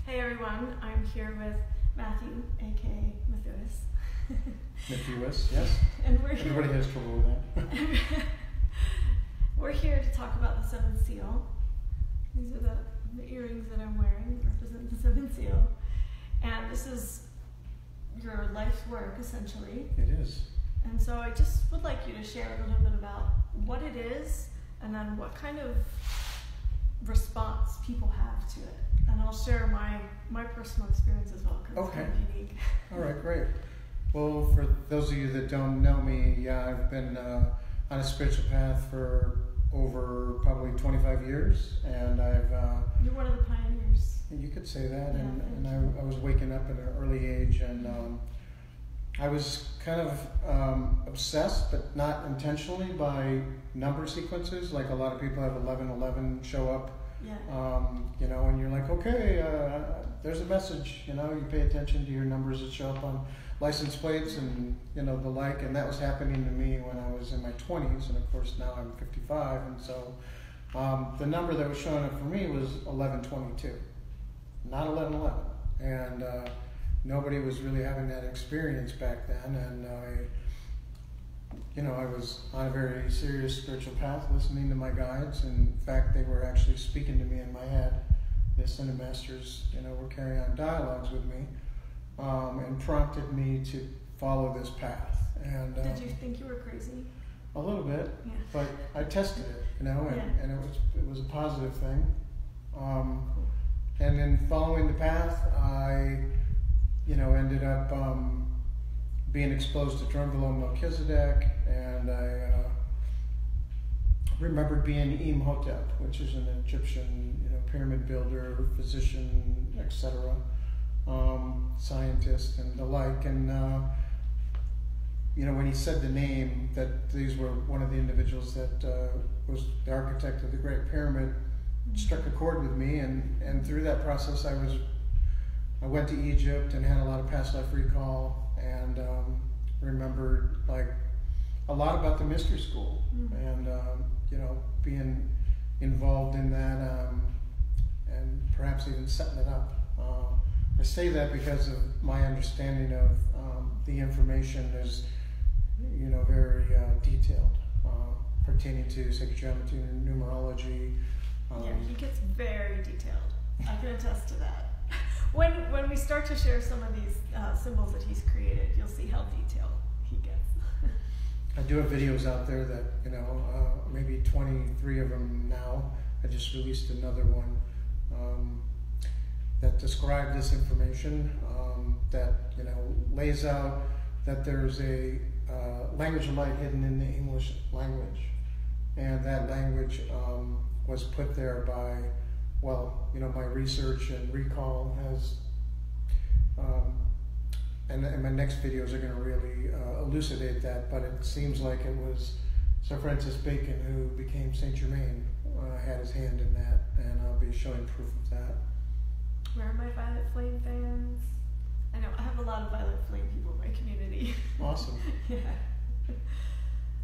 Hey everyone, I'm here with Matthew, aka Mathues. Mathues, yes. And we're here. Everybody has trouble with that. We're here to talk about the seventh seal. These are the earrings that I'm wearing, represent the seventh seal. And this is your life's work, essentially. It is. And so I just would like you to share a little bit about what it is, and then what kind of response people have to it. And I'll share my personal experience as well, because it's kind of unique. All right, great. Well, for those of you that don't know me, yeah, I've been on a spiritual path for over probably 25 years, and I've... You're one of the pioneers. You could say that, Yeah, and I was waking up at an early age, and I was kind of obsessed, but not intentionally, by number sequences. Like a lot of people have 1111 show up. Yeah. And you're like, okay, there's a message, you pay attention to your numbers that show up on license plates and, the like, and that was happening to me when I was in my 20s, and of course now I'm 55, and so the number that was showing up for me was 1122, not 1111, and nobody was really having that experience back then, and I was on a very serious spiritual path, listening to my guides. In fact, they were actually speaking to me in my head. The Ascended Masters, were carrying on dialogues with me, and prompted me to follow this path. And did you think you were crazy? A little bit, yeah. But I tested it, and it was a positive thing. And in following the path, I, ended up being exposed to Drumvalo Melchizedek, and I remembered being Imhotep, which is an Egyptian, pyramid builder, physician, etc., scientist, and the like. And when he said the name, that these were one of the individuals that was the architect of the Great Pyramid, struck a chord with me, and through that process, I went to Egypt and had a lot of past life recall, and remembered a lot about the mystery school, and being involved in that, and perhaps even setting it up. I say that because of my understanding of the information is very detailed, pertaining to sacred geometry and numerology. Yeah, he gets very detailed. I can attest to that. When we start to share some of these symbols that he's created, you'll see how detailed he gets. I do have videos out there that, maybe 23 of them now. I just released another one that described this information, that, lays out that there's a language of light hidden in the English language. And that language was put there by, my research and recall has, and my next videos are going to really elucidate that, but it seems like it was Sir Francis Bacon who became Saint Germain, had his hand in that, and I'll be showing proof of that. Where are my Violet Flame fans? I know, I have a lot of Violet Flame people in my community. Awesome. Yeah.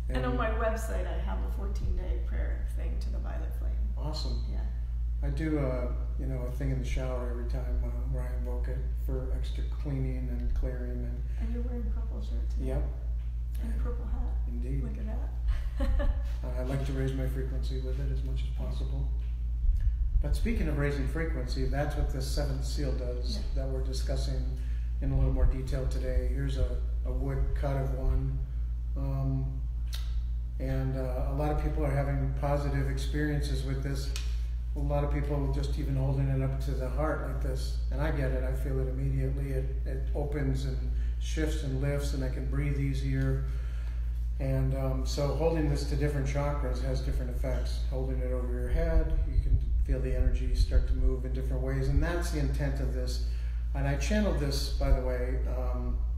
And on my website, I have a 14-day prayer thing to the Violet Flame. Awesome. Yeah. I do a thing in the shower every time where I invoke it for extra cleaning and clearing. And you're wearing purple shirt too. Yep. And a purple hat. Indeed. Look at that. I like to raise my frequency with it as much as possible. But speaking of raising frequency, that's what this seventh seal does, that we're discussing in a little more detail today. Here's a wood cut of one. And a lot of people are having positive experiences with this. A lot of people just even holding it up to the heart like this. And I get it, I feel it immediately. It opens and shifts and lifts, and I can breathe easier. And so holding this to different chakras has different effects. Holding it over your head, you can feel the energy start to move in different ways. And that's the intent of this. And I channeled this, by the way,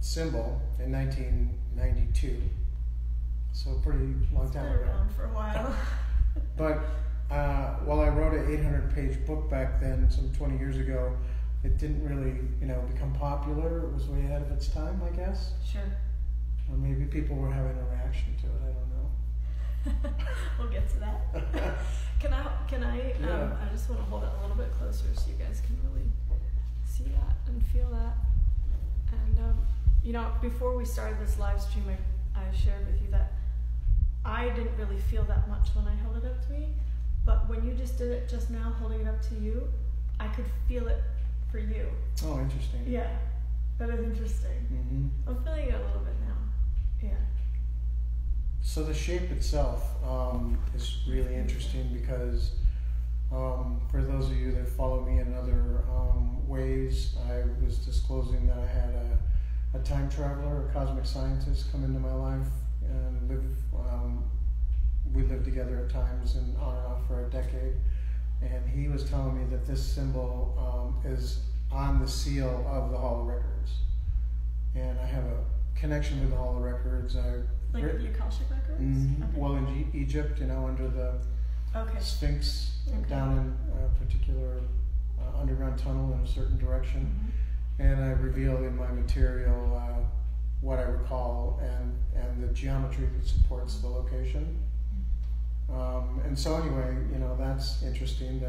symbol in 1992. So a pretty long time ago. Been around for a while. But while I wrote an 800-page book back then, some 20 years ago, it didn't really, become popular. It was way ahead of its time, I guess. Sure. Or maybe people were having a reaction to it. I don't know. We'll get to that. Can I? Yeah. I just want to hold it a little bit closer so you guys can really know, before we started this live stream, I shared with you that I didn't really feel that much when I held it up to me, but when you just did it just now, holding it up to you, I could feel it for you. Oh, interesting. Yeah, that is interesting. Mm-hmm. I'm feeling it a little bit now. Yeah. So the shape itself is really interesting because for those of you that follow me in other ways, I was disclosing that I had a time traveler, a cosmic scientist come into my life and we lived together at times and on and off for a decade. And he was telling me that this symbol is on the seal of the Hall of Records. And I have a connection with the Hall of Records. Like the Akashic Records? Mm-hmm. Okay. Well, in Egypt, under the Sphinx, down in a particular underground tunnel in a certain direction. Mm-hmm. And I reveal in my material what I recall and the geometry that supports the location. And so anyway, that's interesting.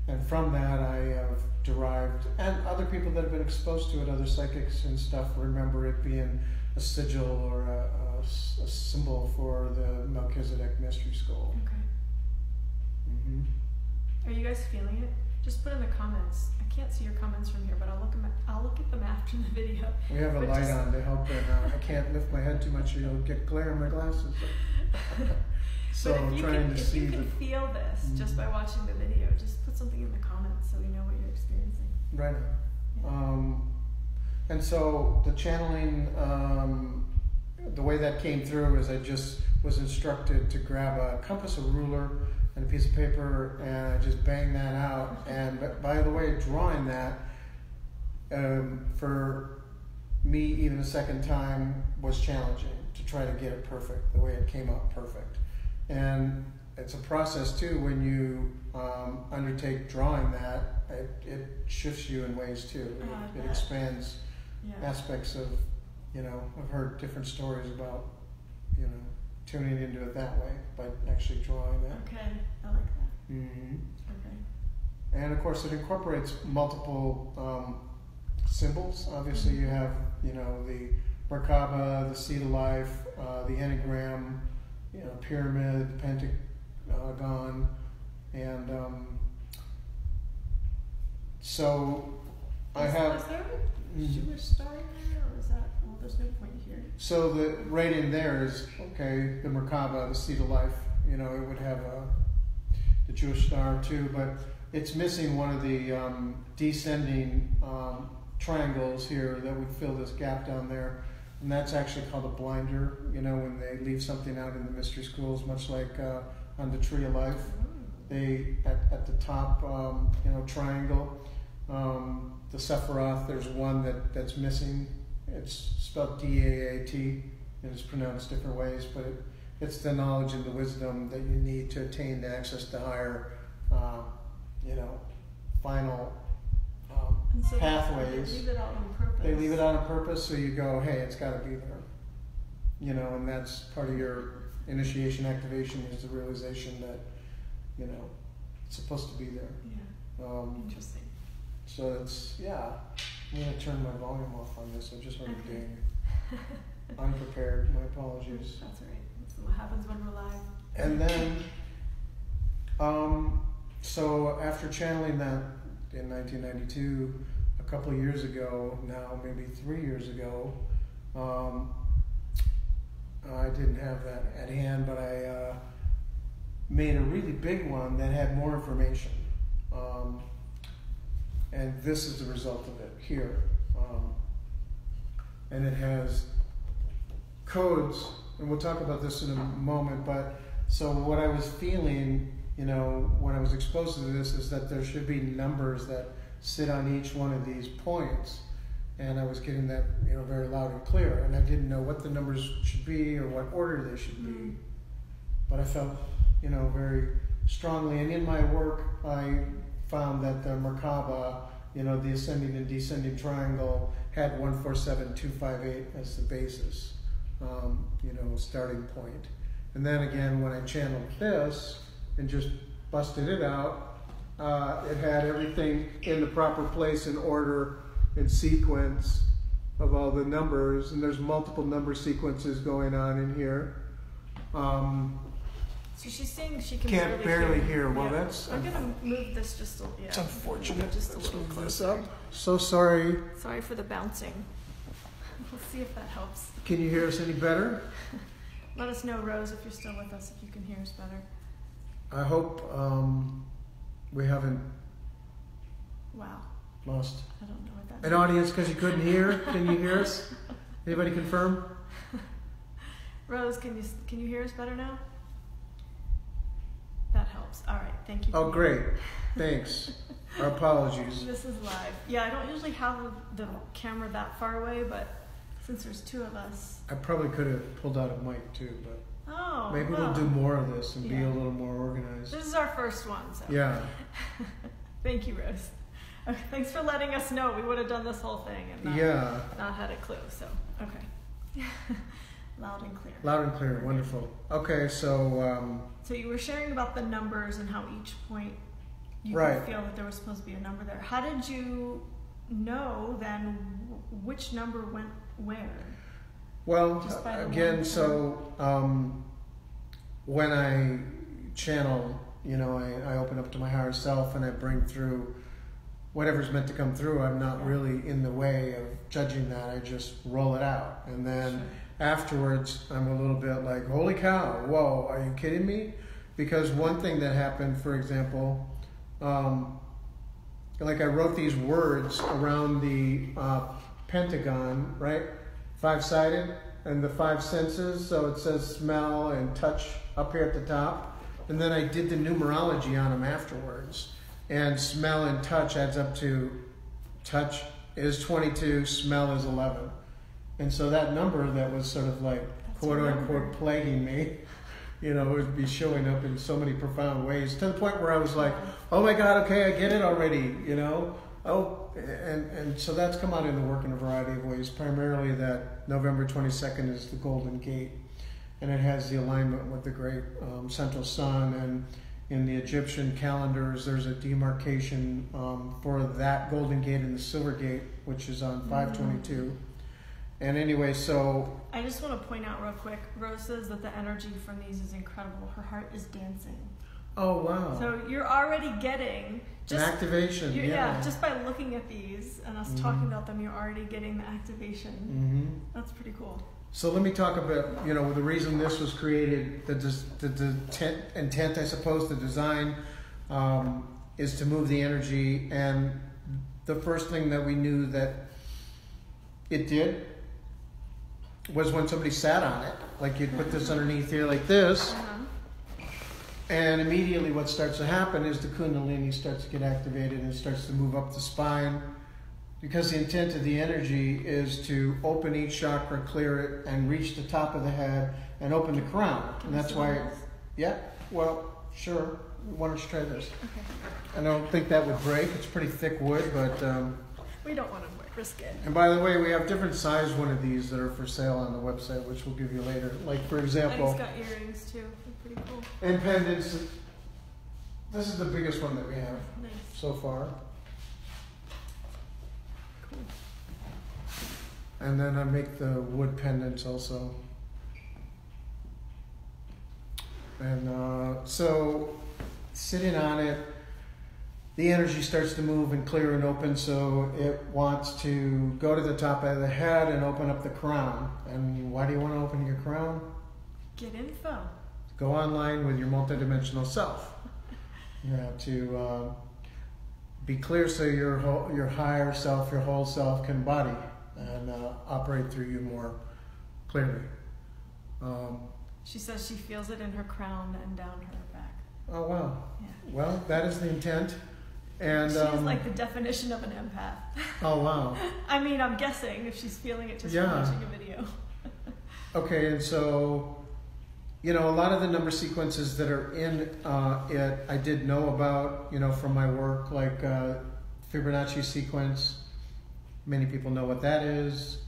And from that I have derived, and other people that have been exposed to it, other psychics and stuff, remember it being a sigil or a symbol for the Melchizedek Mystery School. Okay. Mm-hmm. Are you guys feeling it? Just put in the comments. I can't see your comments from here, but I'll look at them after the video. We have a light on to help, and I can't lift my head too much or you'll get glare in my glasses. So but I'm trying to see. If you can feel this just by watching the video, just put something in the comments so we know what you're experiencing. Right. Yeah. And so the channeling, the way that came through is I just was instructed to grab a compass, a ruler, and a piece of paper, and I just bang that out. And by the way, drawing that for me, even a second time, was challenging to try to get it perfect, the way it came out perfect. And it's a process too when you undertake drawing that. It shifts you in ways too. It expands aspects of, I've heard different stories about, tuning into it that way by actually drawing that. Okay, I like that. Mm-hmm. Okay. And of course, it incorporates multiple symbols. Obviously, you have, the Merkaba, the Seed of Life, the Enneagram, pyramid, pentagon, and so I have. Is there a Jewish star in there, or is that? Well, there's no point here. So the right in there is the Merkaba, the Seed of Life. It would have the Jewish star too, but it's missing one of the descending triangles here that would fill this gap down there. And that's actually called a blinder, when they leave something out in the mystery schools, much like on the Tree of Life. They, at the top, triangle, the Sephiroth, there's one that's missing. It's spelled D-A-A-T, and it's pronounced different ways, but it's the knowledge and the wisdom that you need to attain to access to higher, final And so pathways. They leave it out on purpose. They leave it out on purpose, so you go, hey, it's got to be there. And that's part of your initiation activation is the realization that, it's supposed to be there. Yeah. Interesting. So it's, I'm going to turn my volume off on this. I just started being unprepared. My apologies. That's all right. That's what happens when we're live. And then, so after channeling that in 1992, a couple of years ago, now maybe 3 years ago, I didn't have that at hand, but I made a really big one that had more information. And this is the result of it here. And it has codes, and we'll talk about this in a moment, but so what I was feeling, when I was exposed to this is that there should be numbers that sit on each one of these points. And I was getting that, very loud and clear. And I didn't know what the numbers should be or what order they should be. But I felt, very strongly. And in my work, I found that the Merkaba, the ascending and descending triangle had 147258 as the basis, starting point. And then again, when I channeled this and just busted it out, it had everything in the proper place in order, in sequence, of all the numbers, and there's multiple number sequences going on in here. So she's saying she can Can't barely hear. Well, yeah. that's... I'm gonna move this just a little. It's unfortunate. Just a Let's little move this closer. up. So sorry. Sorry for the bouncing. We'll see if that helps. Can you hear us any better? Let us know, Rose, if you're still with us, if you can hear us better. I hope we haven't Wow. lost I don't know what that an means. audience because you couldn't hear. Can you hear us? Anybody confirm? Rose, can you hear us better now? That helps. All right, thank you. Oh, great. Thanks. Our apologies. This is live. Yeah, I don't usually have the camera that far away, but since there's two of us. I probably could have pulled out a mic too, but Oh. maybe well. we'll do more of this and be Yeah. a little more organized. This is our first one, so. Yeah. Thank you, Rose. Okay, thanks for letting us know. We would have done this whole thing and not had a clue. So, okay. Loud and clear. Loud and clear. Wonderful. Okay, so So you were sharing about the numbers and how each point you Right. could feel that there was supposed to be a number there. How did you know then which number went where? well, Just by the again, one so when I channel, I open up to my higher self and I bring through whatever's meant to come through. I'm not really in the way of judging that. I just roll it out. And then afterwards, I'm a little bit like, holy cow, whoa, are you kidding me? Because one thing that happened, for example, like I wrote these words around the pentagon, right? 5-sided, and the 5 senses. So it says smell and touch up here at the top. And then I did the numerology on them afterwards. And smell and touch adds up to, touch is 22, smell is 11. And so that number that was sort of like, quote unquote, plaguing me, would be showing up in so many profound ways, to the point where I was like, oh my God, okay, I get it already, Oh, and so that's come out in the work in a variety of ways. Primarily that November 22nd is the Golden Gate, and it has the alignment with the great central sun. And in the Egyptian calendars, there's a demarcation for that Golden Gate and the Silver Gate, which is on 5/22. And anyway, so I just want to point out real quick, Rose says that the energy from these is incredible. Her heart is dancing. oh wow, So you're already getting an activation. Yeah. just by looking at these and us talking about them, you're already getting the activation. Mm-hmm. That's pretty cool. So let me talk about, the reason this was created, the intent, I suppose, the design, is to move the energy. And the first thing that we knew that it did was when somebody sat on it, like you'd put this underneath here like this, and immediately what starts to happen is the kundalini starts to get activated and starts to move up the spine, because the intent of the energy is to open each chakra, clear it, and reach the top of the head and open the crown. And that's why, well, sure. Why don't you try this? Okay. I don't think that would break. It's pretty thick wood, but... We don't want to risk it. And by the way, we have different size one of these that are for sale on the website, which we'll give you later. Like, for example... And it's got earrings, too. They're pretty cool. And pendants. This is the biggest one that we have Nice. so far. Cool. And then I make the wood pendants also. And so sitting on it, the energy starts to move and clear and open, so it wants to go to the top of the head and open up the crown. And why do you want to open your crown? Get info. Go online with your multidimensional self. You have to be clear so your higher self, your whole self can embody and operate through you more clearly. She says she feels it in her crown and down her back. Oh, wow. Yeah. Well, that is the intent. And She's like the definition of an empath. Oh, wow. I mean, I'm guessing if she's feeling it just Yeah. from watching a video. Okay, and so, a lot of the number sequences that are in it, I did know about, from my work, like Fibonacci sequence. Many people know what that is.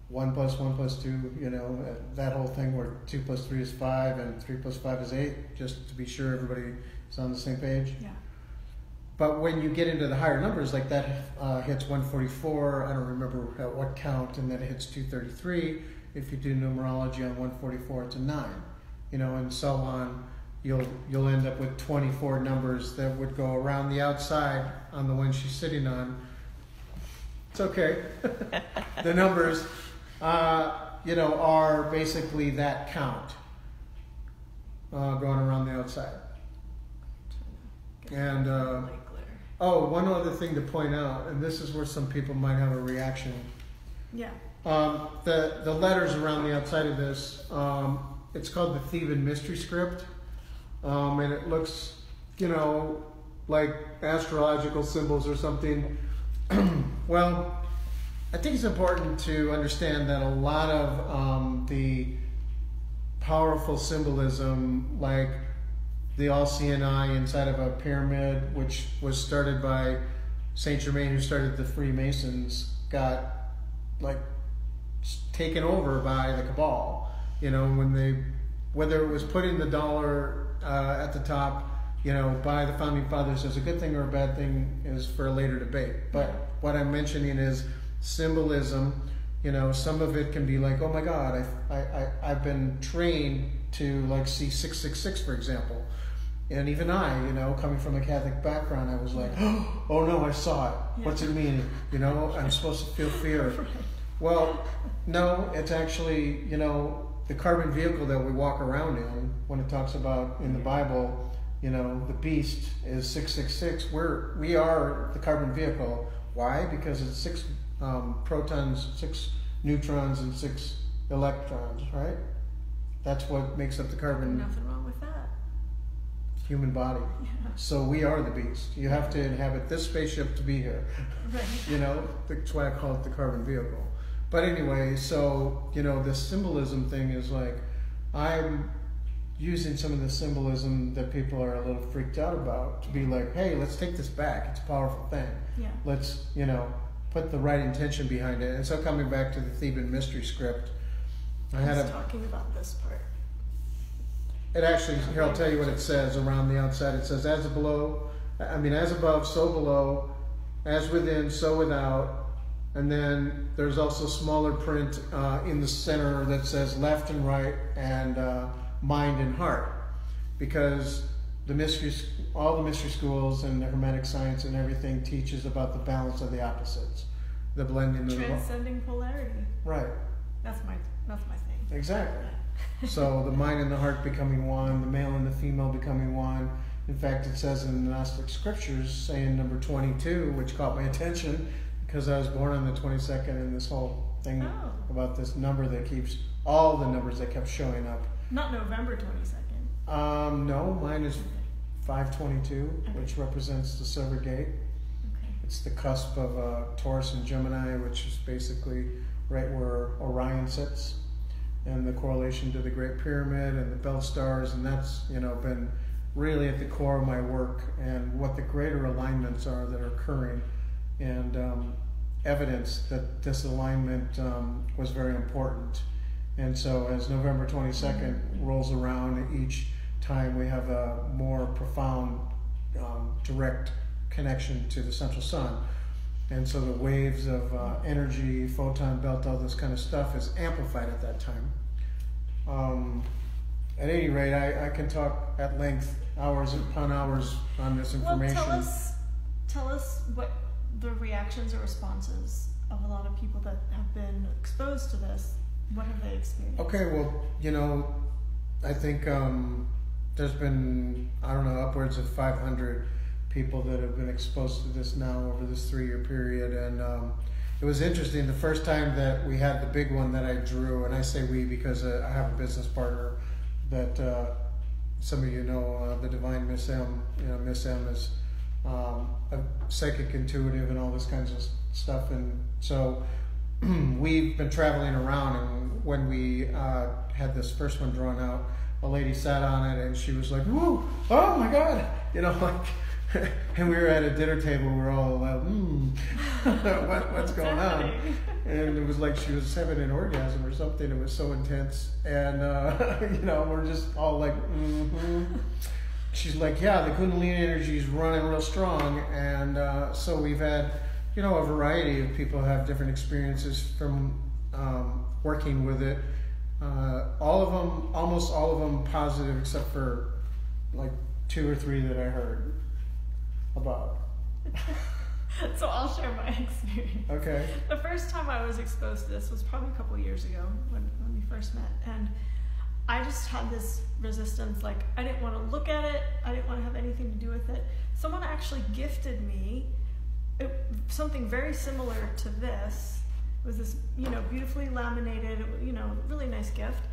1 + 1 + 2, that whole thing where 2 + 3 is 5 and 3 + 5 is 8, just to be sure everybody is on the same page. Yeah. but when you get into the higher numbers, like that hits 144, I don't remember at what count, and then it hits 233. If you do numerology on 144, it's a 9, you know, and so on. You'll end up with 24 numbers that would go around the outside on the one she's sitting on. It's okay. The numbers, you know, are basically that count going around the outside. And one other thing to point out, and this is where some people might have a reaction. Yeah. The letters around the outside of this, it's called the Theban mystery script, and it looks, you know, like astrological symbols or something. Well, I think it's important to understand that a lot of the powerful symbolism, like the all-seeing eye inside of a pyramid, which was started by Saint Germain, who started the Freemasons, got like taken over by the cabal. You know, whether it was putting the dollar at the top, you know, by the founding fathers as a good thing or a bad thing is for a later debate. But what I'm mentioning is symbolism. You know, some of it can be like, oh my God, I've been trained to like see 666, for example. And even I, you know, coming from a Catholic background, I was like, oh no, I saw it. Yeah. What's it mean? You know, I'm supposed to feel fear. Right. Well, no, it's actually, you know, the carbon vehicle that we walk around in, when it talks about in the Bible, you know, the beast is 666. We are the carbon vehicle. Why? Because it's 6 protons, 6 neutrons, and 6 electrons, right? That's what makes up the carbon. Nothing wrong with that. Human body. Yeah. So we are the beast. You have to inhabit this spaceship to be here. Right. You know, that's why I call it the carbon vehicle. But anyway, so, you know, the symbolism thing is like, I'm using some of the symbolism that people are a little freaked out about to be like, hey, let's take this back. It's a powerful thing. Yeah. Let's, you know, put the right intention behind it. And so coming back to the Theban mystery script, I was talking about this part. It actually, here I'll tell you what it says around the outside. It says, as above, so below, as within, so without. And then there's also smaller print in the center that says left and right and mind and heart. Because all the mystery schools and the Hermetic science and everything teaches about the balance of the opposites. The blending of transcending polarity. Right. That's my thing. Exactly. So the mind and the heart becoming one, the male and the female becoming one. In fact, it says in the Gnostic scriptures, saying number 22, which caught my attention because I was born on the 22nd, and this whole thing about this number that keeps, all the numbers that kept showing up. Not November 22nd. No, mine is 522, which represents the Silver Gate. Okay. It's the cusp of Taurus and Gemini, which is basically right where Orion sits, and the correlation to the Great Pyramid and the belt stars, and that's, you know, been really at the core of my work and what the greater alignments are that are occurring, and evidence that this alignment was very important. And so as November 22nd rolls around, each time we have a more profound direct connection to the central sun. And so the waves of energy, photon belt, all this kind of stuff is amplified at that time. At any rate, I can talk at length, hours upon hours on this information. Well, tell us what the reactions or responses of a lot of people that have been exposed to this. What have they experienced? Okay, well, you know, I think there's been, I don't know, upwards of 500 people that have been exposed to this now over this 3-year period. And it was interesting, the first time that we had the big one that I drew, and I say we because I have a business partner that some of you know, the Divine Miss M. You know, Miss M is a psychic intuitive and all this kinds of stuff. And so we've been traveling around, and when we had this first one drawn out, a lady sat on it and she was like, "Whoa, oh my God," you know, like, and we were at a dinner table, we were all like, what's going on? And it was like she was having an orgasm or something. It was so intense, and you know, we're just all like, she's like, yeah, the kundalini energy is running real strong, and so we've had, you know, a variety of people have different experiences from working with it. Almost all of them positive, except for like 2 or 3 that I heard about. So I'll share my experience. Okay. The first time I was exposed to this was probably a couple years ago when we first met, and I just had this resistance, like I didn't want to look at it, I didn't want to have anything to do with it. Someone actually gifted me something very similar to this. It was this, you know, beautifully laminated, you know, really nice gift,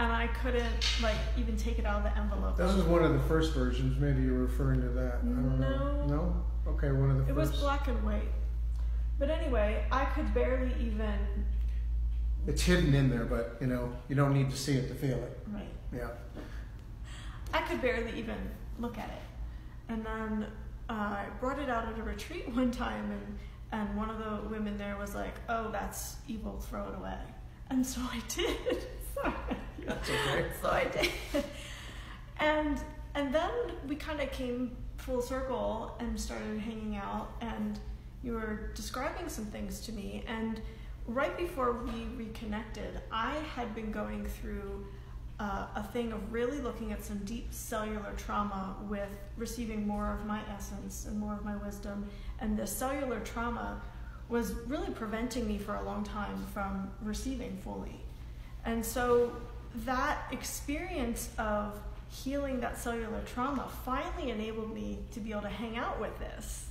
and I couldn't like even take it out of the envelope. This is one of the first versions. Maybe you're referring to that. I don't know. No? Okay, one of the first. It was black and white. But anyway, I could barely even... It's hidden in there, but, you know, you don't need to see it to feel it. Right. Yeah. I could barely even look at it. And then I brought it out at a retreat one time, and one of the women there was like, oh, that's evil, throw it away. And so I did. That's okay. So I did. And then we kind of came full circle and started hanging out, and you were describing some things to me, and right before we reconnected, I had been going through a thing of really looking at some deep cellular trauma with receiving more of my essence and more of my wisdom, and the cellular trauma was really preventing me for a long time from receiving fully. And so that experience of healing that cellular trauma finally enabled me to be able to hang out with this.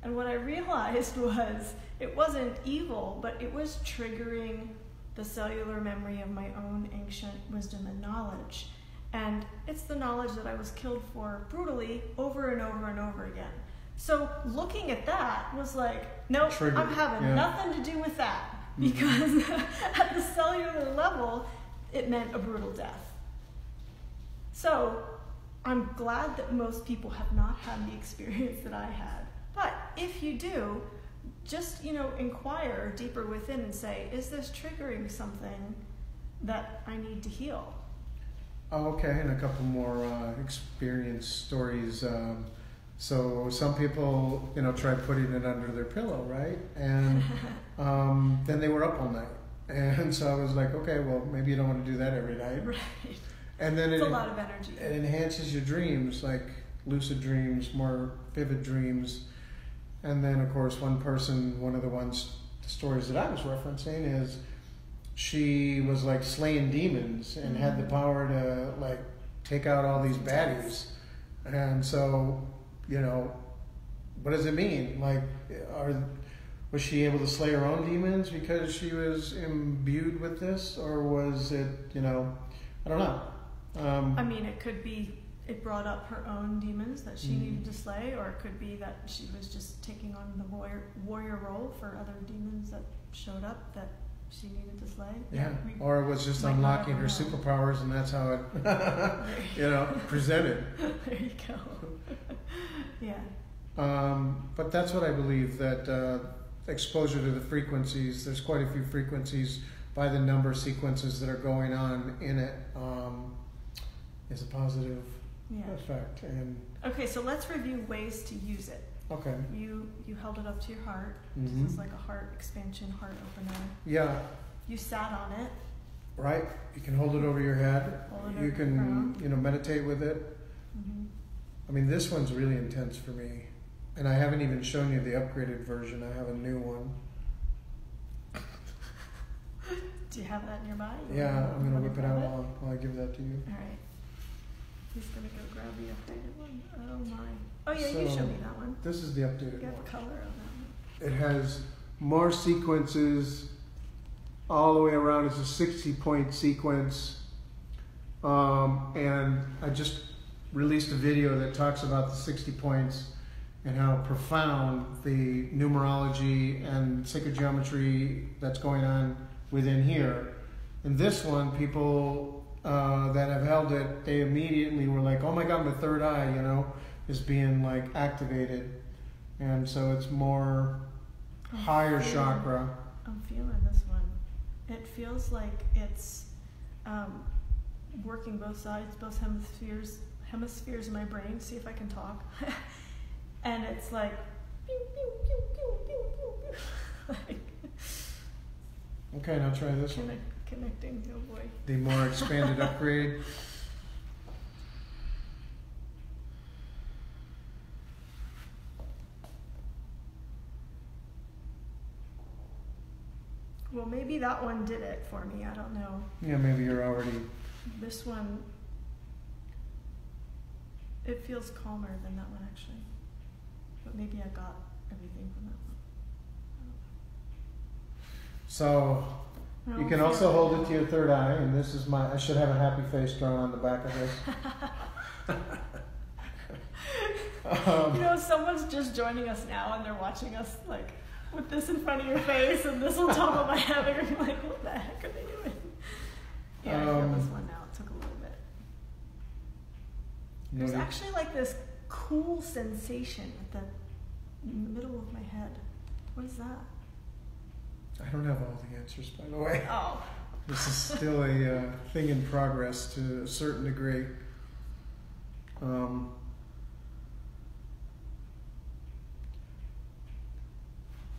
And what I realized was it wasn't evil, but it was triggering the cellular memory of my own ancient wisdom and knowledge. And it's the knowledge that I was killed for brutally over and over and over again. So looking at that was like, nope, Triggered. I'm having nothing to do with that. Because at the cellular level, it meant a brutal death. So I'm glad that most people have not had the experience that I had. But if you do, just, you know, inquire deeper within and say, is this triggering something that I need to heal? Oh, okay, and a couple more experience stories. So some people, you know, try putting it under their pillow, right? And then they were up all night. And so I was like, okay, well, maybe you don't want to do that every night. Right. And then it's a lot of energy. It enhances your dreams, like lucid dreams, more vivid dreams. And then, of course, one of the stories that I was referencing is she was like slaying demons and had the power to like take out all these baddies. And so, you know, what does it mean? Like, was she able to slay her own demons because she was imbued with this? Or was it, you know, I don't know. I mean, it could be it brought up her own demons that she needed to slay, or it could be that she was just taking on the warrior role for other demons that showed up that she needed to slay. Yeah, or it was just unlocking her superpowers, and that's how it, you know, presented. There you go. Yeah. But that's what I believe, that exposure to the frequencies, there's quite a few frequencies by the number sequences that are going on in it, is a positive effect. And okay, so let's review ways to use it. Okay. You held it up to your heart. This is like a heart expansion, heart opener. Yeah. You sat on it. Right. You can hold it over your head. You can, you know, meditate with it. I mean, this one's really intense for me. And I haven't even shown you the upgraded version. I have a new one. Do you have that nearby? Yeah, I'm going to whip it out while I give that to you. All right. He's going to go grab the updated one. Oh, my. Oh, yeah, you showed me that one. This is the updated one. You got the color of that one. It has more sequences all the way around. It's a 60-point sequence. And I just released a video that talks about the 60 points and how profound the numerology and sacred geometry that's going on within here. And this one, people that have held it, they immediately were like, oh my God, my third eye, you know, is being like activated. And so it's more higher chakra. I'm feeling this one. It feels like it's working both sides, both hemispheres in my brain, see if I can talk. And it's like, pew, pew, pew, pew, pew, pew, pew. Like, Okay, now try this one. Connecting, oh boy. The more expanded upgrade. Well, maybe that one did it for me. I don't know. Yeah, maybe you're already. This one, it feels calmer than that one actually. But maybe I got everything from that one. So you can also hold it to your third eye, and this is I should have a happy face drawn on the back of this. You know, someone's just joining us now and they're watching us like with this in front of your face and this on top of my head. They're gonna be like, what the heck are they doing? Yeah, I feel this one now. It took a little bit. There's actually like this cool sensation in the middle of my head. What is that? I don't have all the answers, by the way. Oh. This is still a thing in progress to a certain degree.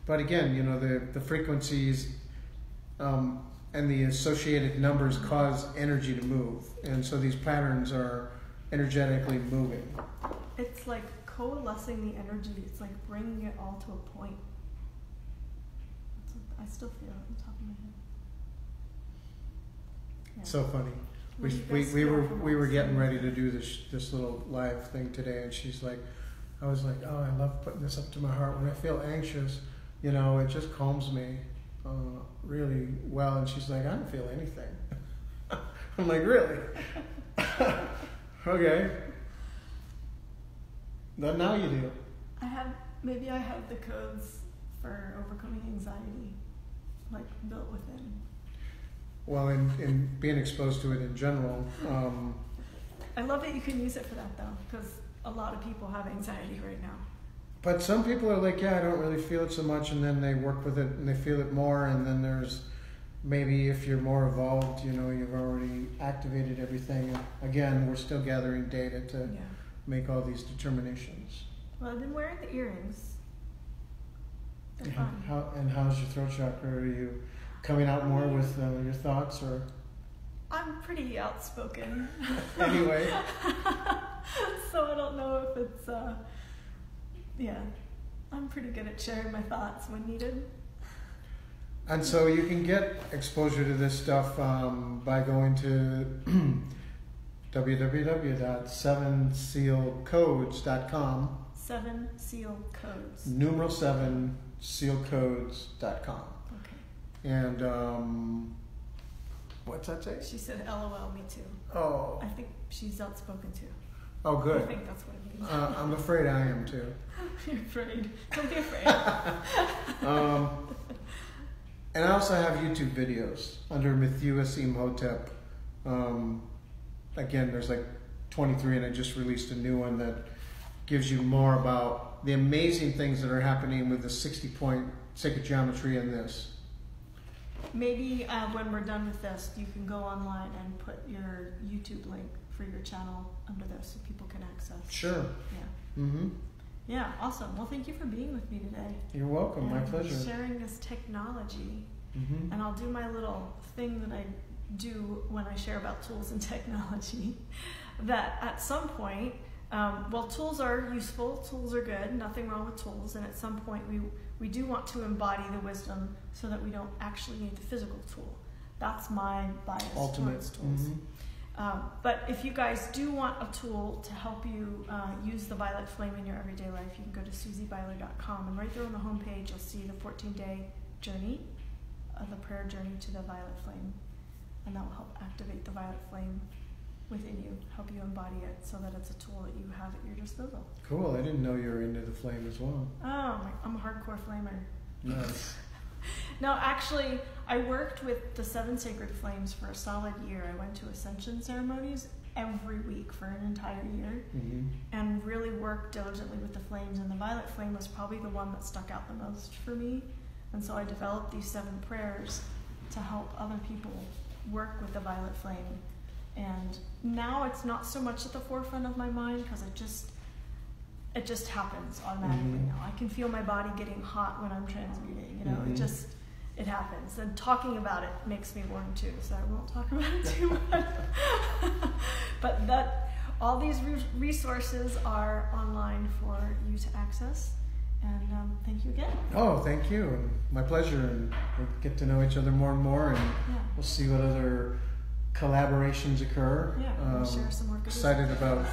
But again, you know, the frequencies and the associated numbers cause energy to move. And so these patterns are energetically moving. It's like coalescing the energy. It's like bringing it all to a point. I still feel it on the top of my head. Yeah. So funny. We were getting ready to do this little live thing today, and she's like, I was like, oh, I love putting this up to my heart. When I feel anxious, you know, it just calms me really well. And she's like, I don't feel anything. I'm like, really? Okay. But now you do. Maybe I have the codes for overcoming anxiety, like built within. Well, in being exposed to it in general. I love that you can use it for that though, because a lot of people have anxiety right now. But some people are like, yeah, I don't really feel it so much, and then they work with it and they feel it more, and then there's maybe if you're more evolved, you know, you've already activated everything. Again, we're still gathering data to make all these determinations. Well, I've been wearing the earrings. They're fun. How's your throat chakra? Are you coming out more with your thoughts, or? I'm pretty outspoken. Anyway. So I don't know if it's, I'm pretty good at sharing my thoughts when needed. And so you can get exposure to this stuff by going to www.7sealcodes.com. 7 Seal Codes. Numeral 7 sealcodes.com. Okay. And what's that say? She said, LOL, me too. Oh. I think she's outspoken too. Oh, good. I think that's what it means. I'm afraid I am too. You're afraid. Don't be afraid. And I also have YouTube videos under Mathues Imhotep. Again, there's like 23, and I just released a new one that gives you more about the amazing things that are happening with the 60-point sacred geometry in this. Maybe when we're done with this, you can go online and put your YouTube link for your channel under this so people can access. Sure. Yeah. Mm-hmm. Yeah, awesome. Well, thank you for being with me today. You're welcome. And my pleasure. Sharing this technology. Mm-hmm. And I'll do my little thing that I do when I share about tools and technology. That at some point, tools are useful, tools are good, nothing wrong with tools, and at some point we do want to embody the wisdom so that we don't actually need the physical tool. That's my bias towards tools. Mm-hmm. But if you guys do want a tool to help you use the violet flame in your everyday life, you can go to susiebeiler.com, and right there on the homepage you'll see the 14-day journey, the prayer journey to the violet flame, and that will help activate the violet flame within you, help you embody it so that it's a tool that you have at your disposal. Cool. I didn't know you were into the flame as well. Oh, I'm a hardcore flamer. Nice. No, actually, I worked with the 7 sacred flames for a solid year. I went to ascension ceremonies every week for an entire year, mm-hmm. and really worked diligently with the flames. And the violet flame was probably the one that stuck out the most for me. And so I developed these 7 prayers to help other people work with the violet flame And now it's not so much at the forefront of my mind because it just happens automatically now. I can feel my body getting hot when I'm transmuting. You know, it happens. And talking about it makes me warm too, so I won't talk about it too much. But all these resources are online for you to access. And thank you again. Oh, thank you. And my pleasure. And we'll get to know each other more and more, and we'll see what other collaborations occur. Yeah, we'll share some more good excited about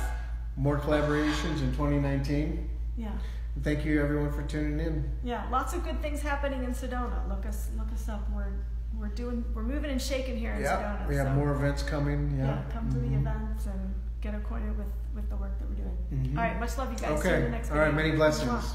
more collaborations in 2019. Yeah. And thank you everyone for tuning in. Yeah, lots of good things happening in Sedona. Look us up. We're moving and shaking here in Sedona. We have more events coming. Yeah. Come to the events and get acquainted with the work that we're doing. All right, much love you guys. Okay. See you in the next video. All right, many blessings.